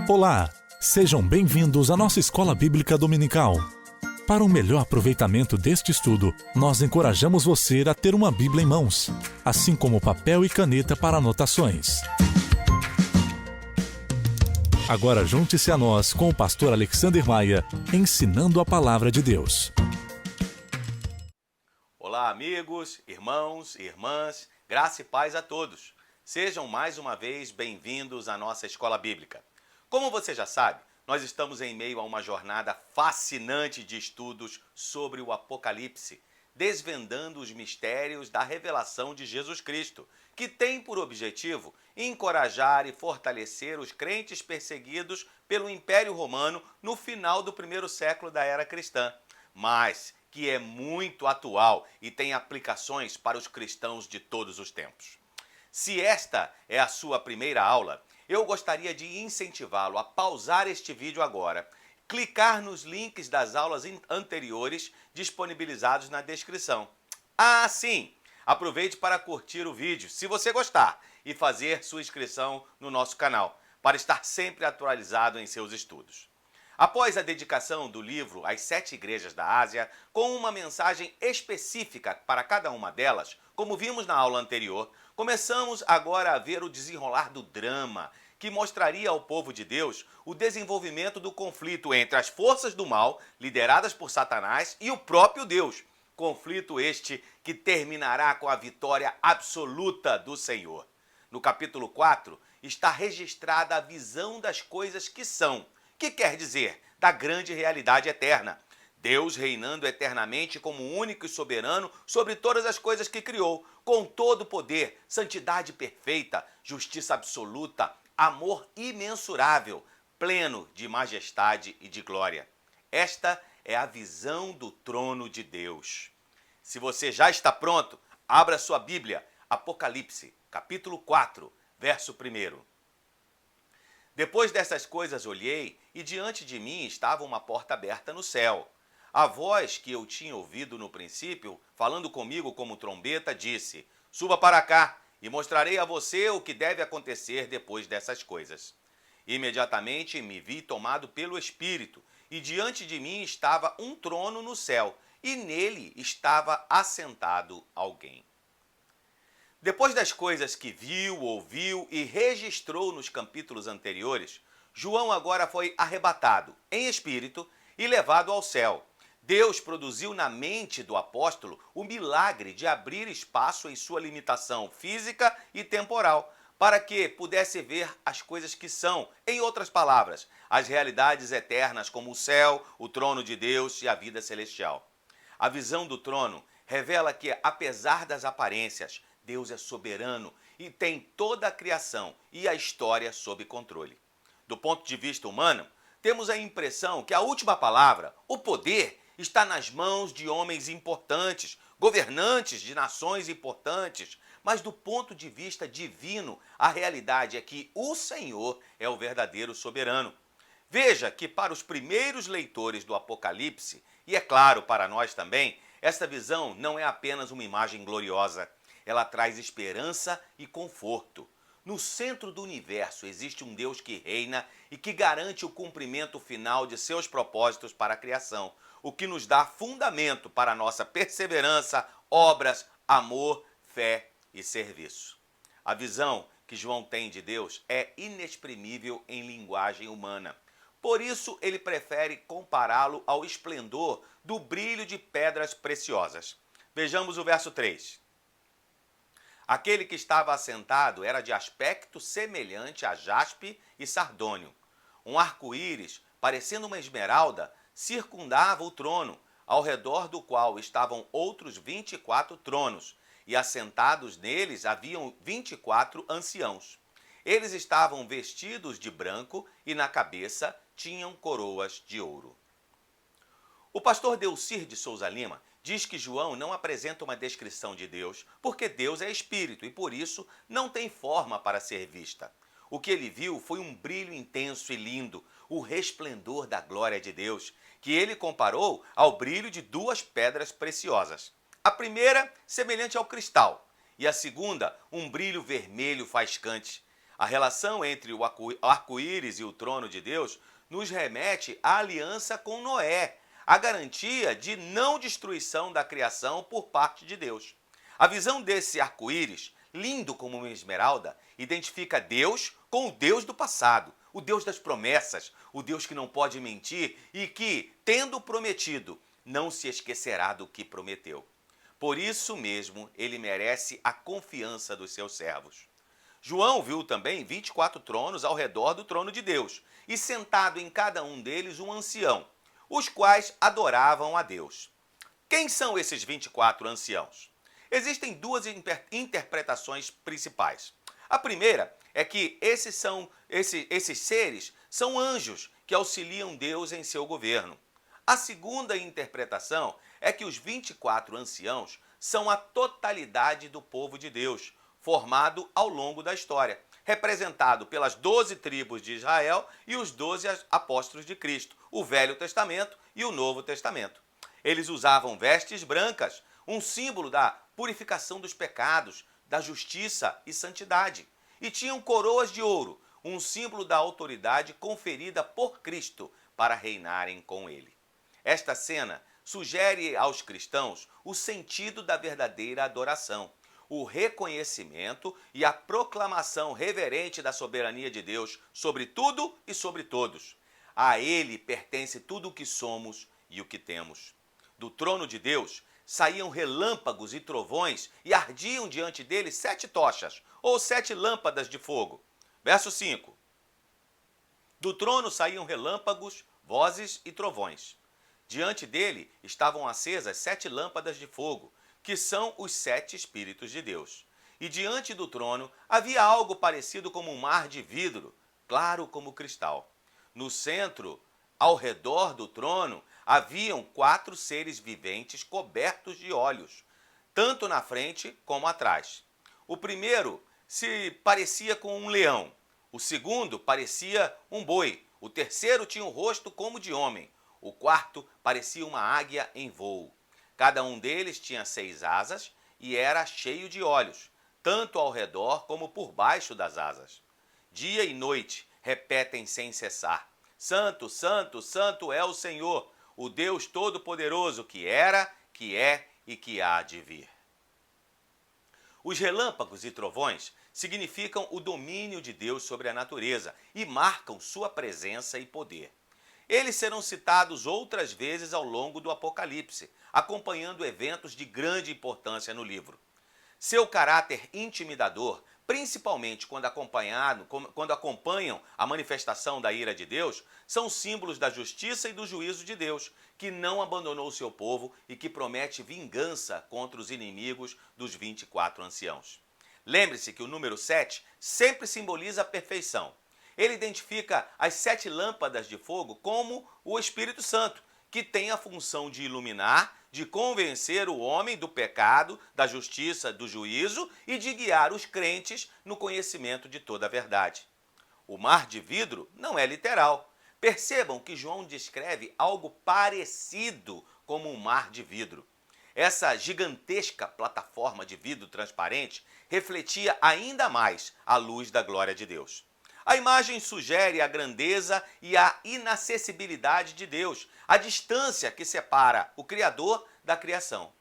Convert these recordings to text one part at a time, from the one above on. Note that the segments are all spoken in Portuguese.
Olá, sejam bem-vindos à nossa Escola Bíblica Dominical. Para um melhor aproveitamento deste estudo, nós encorajamos você a ter uma Bíblia em mãos, assim como papel e caneta para anotações. Agora junte-se a nós com o pastor Alexander Maia, ensinando a Palavra de Deus. Olá, amigos, irmãos e irmãs, graça e paz a todos. Sejam mais uma vez bem-vindos à nossa Escola Bíblica. Como você já sabe, nós estamos em meio a uma jornada fascinante de estudos sobre o Apocalipse, desvendando os mistérios da revelação de Jesus Cristo, que tem por objetivo encorajar e fortalecer os crentes perseguidos pelo Império Romano no final do primeiro século da era cristã, mas que é muito atual e tem aplicações para os cristãos de todos os tempos. Se esta é a sua primeira aula, eu gostaria de incentivá-lo a pausar este vídeo agora, clicar nos links das aulas anteriores disponibilizados na descrição. Ah, sim! Aproveite para curtir o vídeo, se você gostar, e fazer sua inscrição no nosso canal, para estar sempre atualizado em seus estudos. Após a dedicação do livro às 7 igrejas da Ásia, com uma mensagem específica para cada uma delas, como vimos na aula anterior, começamos agora a ver o desenrolar do drama, que mostraria ao povo de Deus o desenvolvimento do conflito entre as forças do mal, lideradas por Satanás, e o próprio Deus. Conflito este que terminará com a vitória absoluta do Senhor. No capítulo 4, está registrada a visão das coisas que são, que quer dizer, da grande realidade eterna. Deus reinando eternamente como único e soberano sobre todas as coisas que criou, com todo o poder, santidade perfeita, justiça absoluta, amor imensurável, pleno de majestade e de glória. Esta é a visão do trono de Deus. Se você já está pronto, abra sua Bíblia, Apocalipse, capítulo 4, verso 1. Depois dessas coisas olhei, e diante de mim estava uma porta aberta no céu. A voz que eu tinha ouvido no princípio, falando comigo como trombeta, disse: "Suba para cá, e mostrarei a você o que deve acontecer depois dessas coisas." Imediatamente me vi tomado pelo Espírito, e diante de mim estava um trono no céu, e nele estava assentado alguém. Depois das coisas que viu, ouviu e registrou nos capítulos anteriores, João agora foi arrebatado em espírito e levado ao céu. Deus produziu na mente do apóstolo o milagre de abrir espaço em sua limitação física e temporal, para que pudesse ver as coisas que são, em outras palavras, as realidades eternas como o céu, o trono de Deus e a vida celestial. A visão do trono revela que, apesar das aparências, Deus é soberano e tem toda a criação e a história sob controle. Do ponto de vista humano, temos a impressão que a última palavra, o poder, está nas mãos de homens importantes, governantes de nações importantes, mas do ponto de vista divino, a realidade é que o Senhor é o verdadeiro soberano. Veja que para os primeiros leitores do Apocalipse, e é claro para nós também, esta visão não é apenas uma imagem gloriosa. Ela traz esperança e conforto. No centro do universo existe um Deus que reina e que garante o cumprimento final de seus propósitos para a criação, o que nos dá fundamento para a nossa perseverança, obras, amor, fé e serviço. A visão que João tem de Deus é inexprimível em linguagem humana. Por isso, ele prefere compará-lo ao esplendor do brilho de pedras preciosas. Vejamos o verso 3. Aquele que estava assentado era de aspecto semelhante a jaspe e sardônio. Um arco-íris, parecendo uma esmeralda, circundava o trono, ao redor do qual estavam outros 24 tronos, e assentados neles haviam 24 anciãos. Eles estavam vestidos de branco e na cabeça tinham coroas de ouro. O pastor Delcir de Souza Lima diz que João não apresenta uma descrição de Deus, porque Deus é espírito e por isso não tem forma para ser vista. O que ele viu foi um brilho intenso e lindo, o resplendor da glória de Deus, que ele comparou ao brilho de 2 pedras preciosas. A primeira, semelhante ao cristal, e a segunda, um brilho vermelho faiscante. A relação entre o arco-íris e o trono de Deus nos remete à aliança com Noé, a garantia de não destruição da criação por parte de Deus. A visão desse arco-íris, lindo como uma esmeralda, identifica Deus com o Deus do passado, o Deus das promessas, o Deus que não pode mentir e que, tendo prometido, não se esquecerá do que prometeu. Por isso mesmo, ele merece a confiança dos seus servos. João viu também 24 tronos ao redor do trono de Deus, e sentado em cada um deles um ancião, os quais adoravam a Deus. Quem são esses 24 anciãos? Existem duas interpretações principais. A primeira é que esses seres são anjos que auxiliam Deus em seu governo. A segunda interpretação é que os 24 anciãos são a totalidade do povo de Deus, formado ao longo da história, representado pelas 12 tribos de Israel e os 12 apóstolos de Cristo, o Velho Testamento e o Novo Testamento. Eles usavam vestes brancas, um símbolo da purificação dos pecados, da justiça e santidade, e tinham coroas de ouro, um símbolo da autoridade conferida por Cristo para reinarem com ele. Esta cena sugere aos cristãos o sentido da verdadeira adoração, o reconhecimento e a proclamação reverente da soberania de Deus sobre tudo e sobre todos. A Ele pertence tudo o que somos e o que temos. Do trono de Deus saíam relâmpagos e trovões e ardiam diante dele 7 tochas, ou 7 lâmpadas de fogo. Verso 5. Do trono saíam relâmpagos, vozes e trovões. Diante dele estavam acesas 7 lâmpadas de fogo, que são os 7 Espíritos de Deus. E diante do trono havia algo parecido como um mar de vidro, claro como cristal. No centro, ao redor do trono, haviam 4 seres viventes cobertos de olhos, tanto na frente como atrás. O primeiro se parecia com um leão, o segundo parecia um boi, o terceiro tinha um rosto como de homem, o quarto parecia uma águia em voo. Cada um deles tinha 6 asas e era cheio de olhos, tanto ao redor como por baixo das asas. Dia e noite repetem sem cessar: Santo, Santo, Santo é o Senhor, o Deus Todo-Poderoso, que era, que é e que há de vir. Os relâmpagos e trovões significam o domínio de Deus sobre a natureza e marcam sua presença e poder. Eles serão citados outras vezes ao longo do Apocalipse, acompanhando eventos de grande importância no livro. Seu caráter intimidador, principalmente quando acompanham a manifestação da ira de Deus, são símbolos da justiça e do juízo de Deus, que não abandonou seu povo e que promete vingança contra os inimigos dos 24 anciãos. Lembre-se que o número 7 sempre simboliza a perfeição. Ele identifica as 7 lâmpadas de fogo como o Espírito Santo, que tem a função de iluminar, de convencer o homem do pecado, da justiça, do juízo e de guiar os crentes no conhecimento de toda a verdade. O mar de vidro não é literal. Percebam que João descreve algo parecido como um mar de vidro. Essa gigantesca plataforma de vidro transparente refletia ainda mais a luz da glória de Deus. A imagem sugere a grandeza e a inacessibilidade de Deus, a distância que separa o Criador da criação.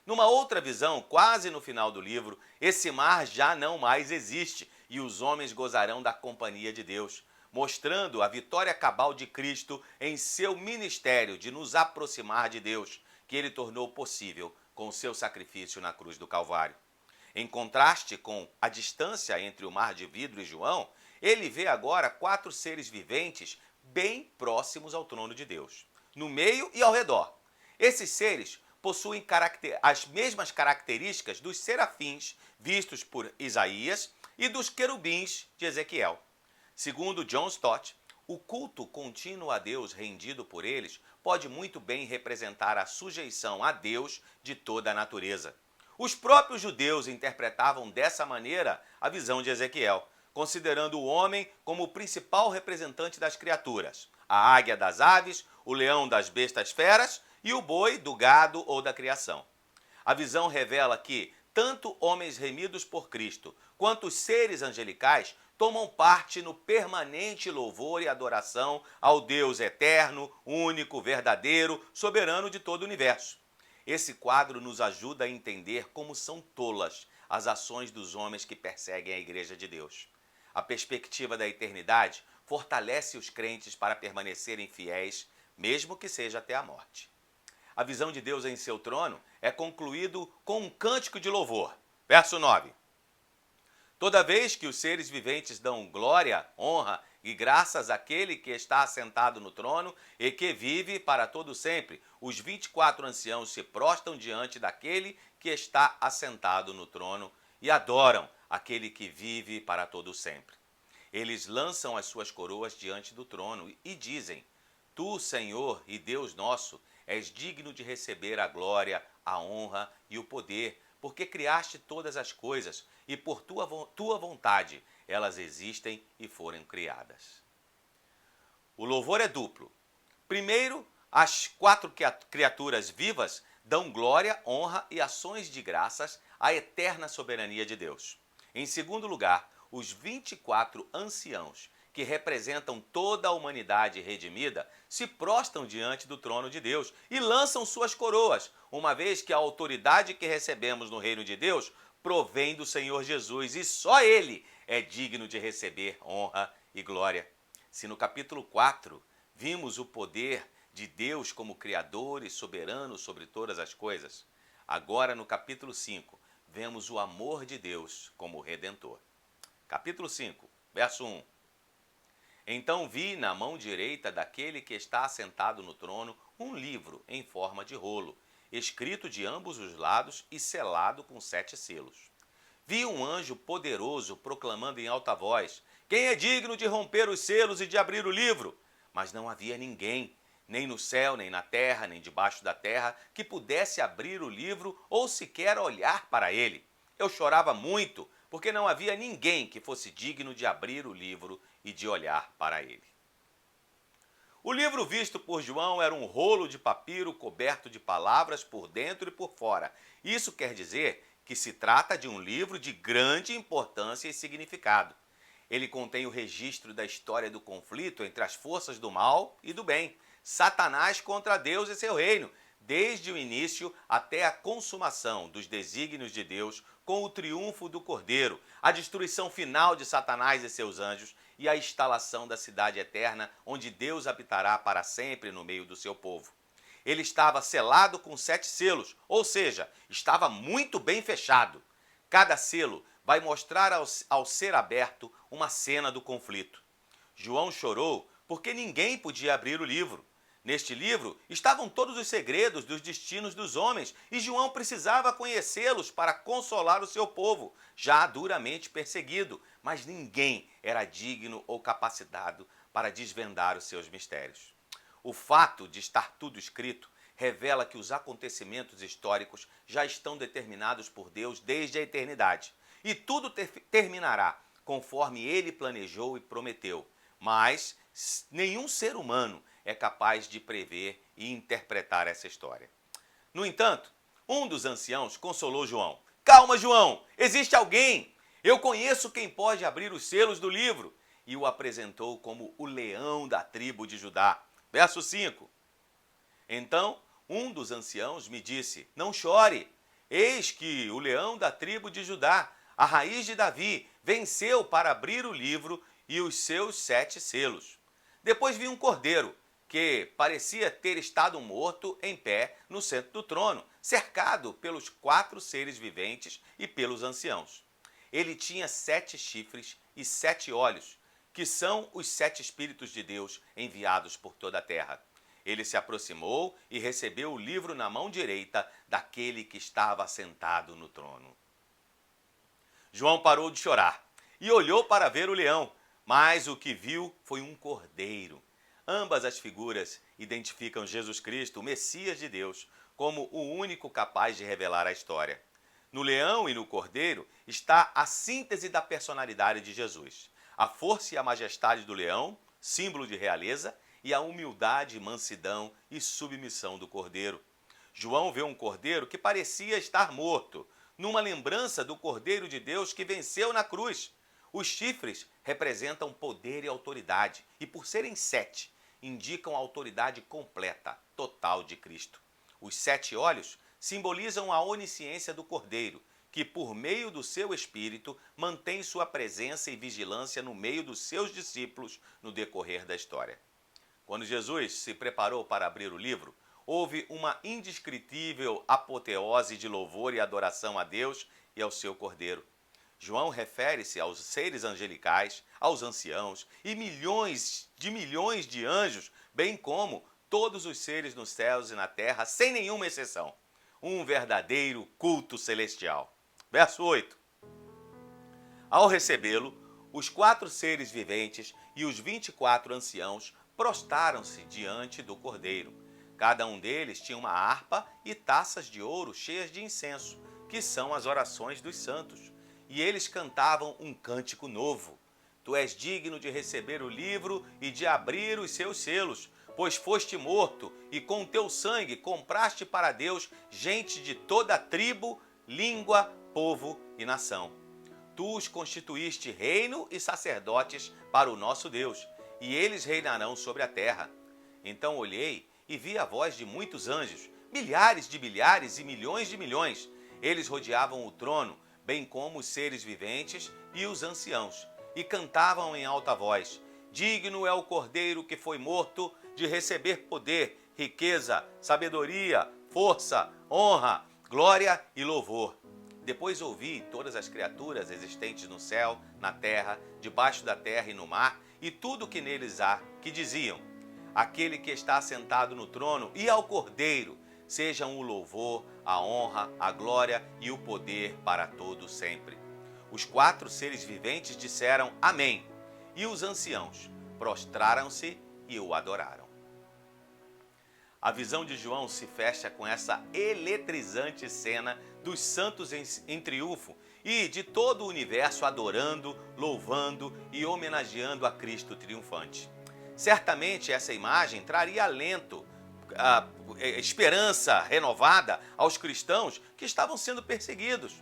Numa outra visão, quase no final do livro, esse mar já não mais existe e os homens gozarão da companhia de Deus, mostrando a vitória cabal de Cristo em seu ministério de nos aproximar de Deus, que ele tornou possível com o seu sacrifício na cruz do Calvário. Em contraste com a distância entre o mar de vidro e João, ele vê agora 4 seres viventes bem próximos ao trono de Deus, no meio e ao redor. Esses seres possuem as mesmas características dos serafins vistos por Isaías e dos querubins de Ezequiel. Segundo John Stott, o culto contínuo a Deus rendido por eles pode muito bem representar a sujeição a Deus de toda a natureza. Os próprios judeus interpretavam dessa maneira a visão de Ezequiel, considerando o homem como o principal representante das criaturas, a águia das aves, o leão das bestas feras e o boi do gado ou da criação. A visão revela que tanto homens remidos por Cristo quanto os seres angelicais tomam parte no permanente louvor e adoração ao Deus eterno, único, verdadeiro, soberano de todo o universo. Esse quadro nos ajuda a entender como são tolas as ações dos homens que perseguem a Igreja de Deus. A perspectiva da eternidade fortalece os crentes para permanecerem fiéis, mesmo que seja até a morte. A visão de Deus em seu trono é concluído com um cântico de louvor. Verso 9. Toda vez que os seres viventes dão glória, honra e graças àquele que está assentado no trono e que vive para todo sempre, os 24 anciãos se prostram diante daquele que está assentado no trono e adoram aquele que vive para todo sempre. Eles lançam as suas coroas diante do trono e dizem: Tu, Senhor e Deus nosso, és digno de receber a glória, a honra e o poder, porque criaste todas as coisas e por tua vontade elas existem e foram criadas. O louvor é duplo. Primeiro, as 4 criaturas vivas dão glória, honra e ações de graças à eterna soberania de Deus. Em segundo lugar, os 24 anciãos, que representam toda a humanidade redimida, se prostram diante do trono de Deus e lançam suas coroas, uma vez que a autoridade que recebemos no reino de Deus provém do Senhor Jesus e só Ele é digno de receber honra e glória. Se no capítulo 4 vimos o poder de Deus como Criador e soberano sobre todas as coisas, agora no capítulo 5 vemos o amor de Deus como Redentor. Capítulo 5, verso 1. Então vi na mão direita daquele que está assentado no trono um livro em forma de rolo, escrito de ambos os lados e selado com 7 selos. Vi um anjo poderoso proclamando em alta voz: Quem é digno de romper os selos e de abrir o livro? Mas não havia ninguém, nem no céu, nem na terra, nem debaixo da terra, que pudesse abrir o livro ou sequer olhar para ele. Eu chorava muito, porque não havia ninguém que fosse digno de abrir o livro e de olhar para ele. O livro visto por João era um rolo de papiro coberto de palavras por dentro e por fora. Isso quer dizer que se trata de um livro de grande importância e significado. Ele contém o registro da história do conflito entre as forças do mal e do bem, Satanás contra Deus e seu reino, desde o início até a consumação dos desígnios de Deus com o triunfo do Cordeiro, a destruição final de Satanás e seus anjos e a instalação da cidade eterna, onde Deus habitará para sempre no meio do seu povo. Ele estava selado com 7 selos, ou seja, estava muito bem fechado. Cada selo vai mostrar ao ser aberto uma cena do conflito. João chorou porque ninguém podia abrir o livro. Neste livro estavam todos os segredos dos destinos dos homens e João precisava conhecê-los para consolar o seu povo, já duramente perseguido, mas ninguém era digno ou capacitado para desvendar os seus mistérios. O fato de estar tudo escrito revela que os acontecimentos históricos já estão determinados por Deus desde a eternidade, e tudo terminará conforme ele planejou e prometeu, mas nenhum ser humano é capaz de prever e interpretar essa história. No entanto, um dos anciãos consolou João. Calma, João, existe alguém. Eu conheço quem pode abrir os selos do livro. E o apresentou como o leão da tribo de Judá. Verso 5. Então, um dos anciãos me disse: Não chore, eis que o leão da tribo de Judá, a raiz de Davi, venceu para abrir o livro e os seus 7 selos. Depois vi um cordeiro, que parecia ter estado morto em pé no centro do trono, cercado pelos 4 seres viventes e pelos anciãos. Ele tinha 7 chifres e 7 olhos, que são os 7 Espíritos de Deus enviados por toda a terra. Ele se aproximou e recebeu o livro na mão direita daquele que estava sentado no trono. João parou de chorar e olhou para ver o leão, mas o que viu foi um cordeiro. Ambas as figuras identificam Jesus Cristo, o Messias de Deus, como o único capaz de revelar a história. No leão e no cordeiro está a síntese da personalidade de Jesus. A força e a majestade do leão, símbolo de realeza, e a humildade, mansidão e submissão do cordeiro. João vê um cordeiro que parecia estar morto, numa lembrança do Cordeiro de Deus que venceu na cruz. Os chifres representam poder e autoridade, e por serem 7, indicam a autoridade completa, total de Cristo. Os 7 olhos simbolizam a onisciência do Cordeiro, que por meio do seu Espírito mantém sua presença e vigilância no meio dos seus discípulos no decorrer da história. Quando Jesus se preparou para abrir o livro, houve uma indescritível apoteose de louvor e adoração a Deus e ao seu Cordeiro. João refere-se aos seres angelicais, aos anciãos e milhões de anjos, bem como todos os seres nos céus e na terra, sem nenhuma exceção. Um verdadeiro culto celestial. Verso 8. Ao recebê-lo, os 4 seres viventes e os 24 anciãos prostaram-se diante do Cordeiro. Cada um deles tinha uma harpa e taças de ouro cheias de incenso, que são as orações dos santos. E eles cantavam um cântico novo. Tu és digno de receber o livro e de abrir os seus selos, pois foste morto e com teu sangue compraste para Deus gente de toda tribo, língua, povo e nação. Tu os constituíste reino e sacerdotes para o nosso Deus, e eles reinarão sobre a terra. Então olhei e vi a voz de muitos anjos, milhares de milhares e milhões de milhões. Eles rodeavam o trono, bem como os seres viventes e os anciãos, e cantavam em alta voz: digno é o Cordeiro que foi morto de receber poder, riqueza, sabedoria, força, honra, glória e louvor. Depois ouvi todas as criaturas existentes no céu, na terra, debaixo da terra e no mar, e tudo que neles há, que diziam: aquele que está sentado no trono e ao Cordeiro, sejam o louvor, a honra, a glória e o poder para todo sempre. Os 4 seres viventes disseram amém, e os anciãos prostraram-se e o adoraram. A visão de João se fecha com essa eletrizante cena dos santos em triunfo e de todo o universo adorando, louvando e homenageando a Cristo triunfante. Certamente essa imagem traria alento, esperança renovada aos cristãos que estavam sendo perseguidos.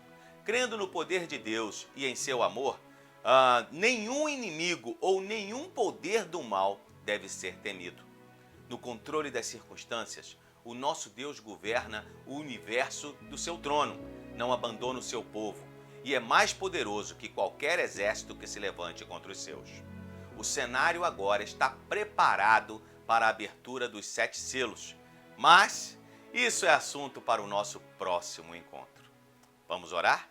Crendo no poder de Deus e em seu amor, nenhum inimigo ou nenhum poder do mal deve ser temido. No controle das circunstâncias, o nosso Deus governa o universo do seu trono, não abandona o seu povo e é mais poderoso que qualquer exército que se levante contra os seus. O cenário agora está preparado para a abertura dos 7 selos, mas isso é assunto para o nosso próximo encontro. Vamos orar?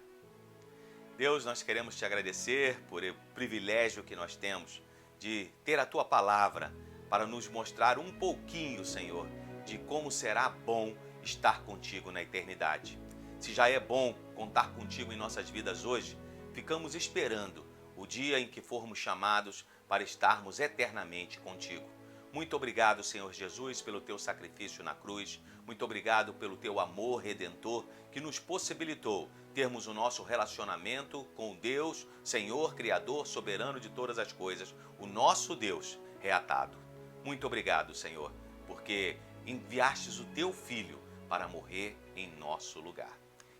Deus, nós queremos te agradecer por o privilégio que nós temos de ter a tua palavra para nos mostrar um pouquinho, Senhor, de como será bom estar contigo na eternidade. Se já é bom contar contigo em nossas vidas hoje, ficamos esperando o dia em que formos chamados para estarmos eternamente contigo. Muito obrigado, Senhor Jesus, pelo teu sacrifício na cruz. Muito obrigado pelo teu amor redentor que nos possibilitou termos o nosso relacionamento com Deus, Senhor, Criador, soberano de todas as coisas, o nosso Deus reatado. Muito obrigado, Senhor, porque enviastes o teu Filho para morrer em nosso lugar.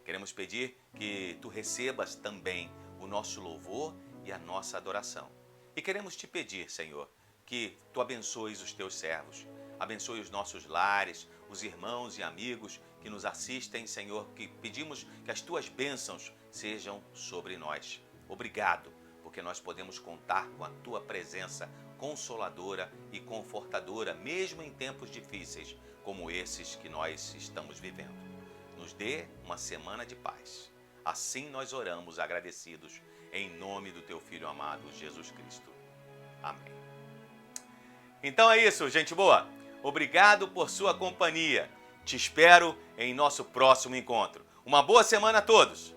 Queremos pedir que tu recebas também o nosso louvor e a nossa adoração. E queremos te pedir, Senhor, que tu abençoes os teus servos, abençoe os nossos lares, os irmãos e amigos que nos assistem, Senhor, que pedimos que as tuas bênçãos sejam sobre nós. Obrigado, porque nós podemos contar com a tua presença consoladora e confortadora, mesmo em tempos difíceis como esses que nós estamos vivendo. Nos dê uma semana de paz. Assim nós oramos agradecidos, em nome do teu Filho amado, Jesus Cristo. Amém. Então é isso, gente boa. Obrigado por sua companhia. Te espero em nosso próximo encontro. Uma boa semana a todos.